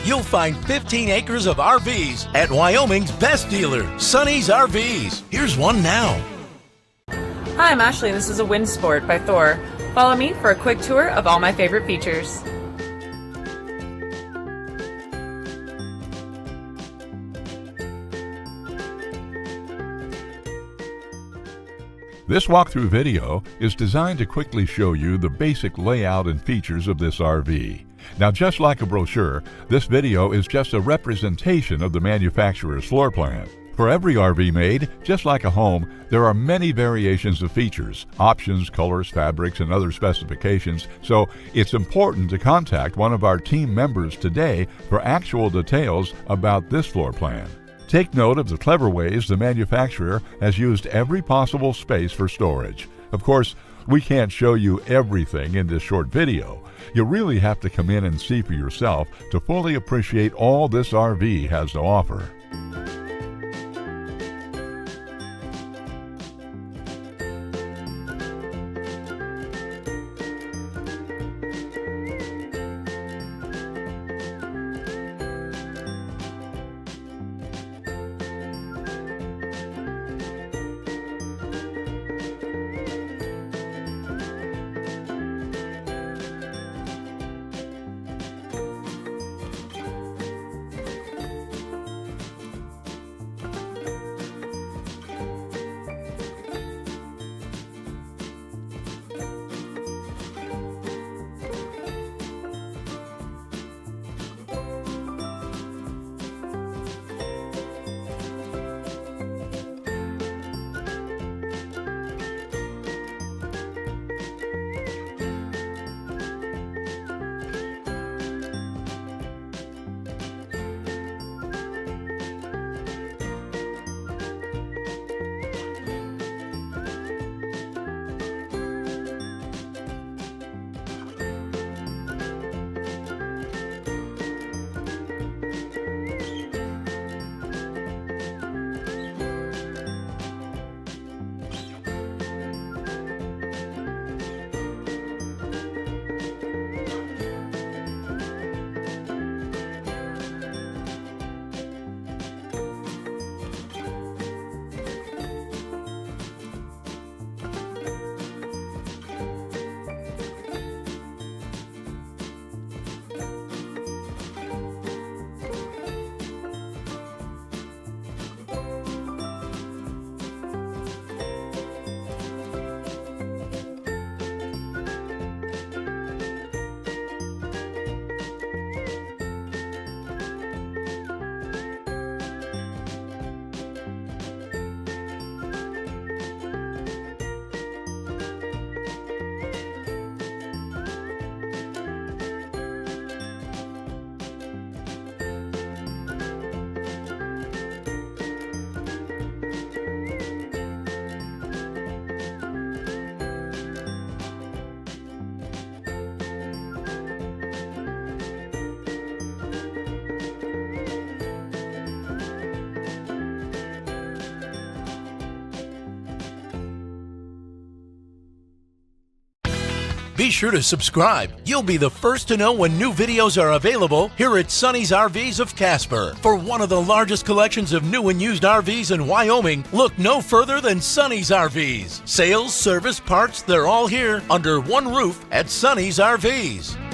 you'll find 15 acres of RVs at Wyoming's best dealer, Sonny's RVs. Here's one now. Hi, I'm Ashley. This is a Wind Sport by Thor. Follow me for a quick tour of all my favorite features. This walkthrough video is designed to quickly show you the basic layout and features of this RV. Now, just like a brochure, this video is just a representation of the manufacturer's floor plan. For every RV made, just like a home, there are many variations of features, options, colors, fabrics, and other specifications, so it's important to contact one of our team members today for actual details about this floor plan. Take note of the clever ways the manufacturer has used every possible space for storage. Of course, we can't show you everything in this short video. You really have to come in and see for yourself to fully appreciate all this RV has to offer. Be sure to subscribe. You'll be the first to know when new videos are available here at Sonny's RVs of Casper. For one of the largest collections of new and used RVs in Wyoming, look no further than Sonny's RVs. Sales, service, parts, they're all here under one roof at Sonny's RVs.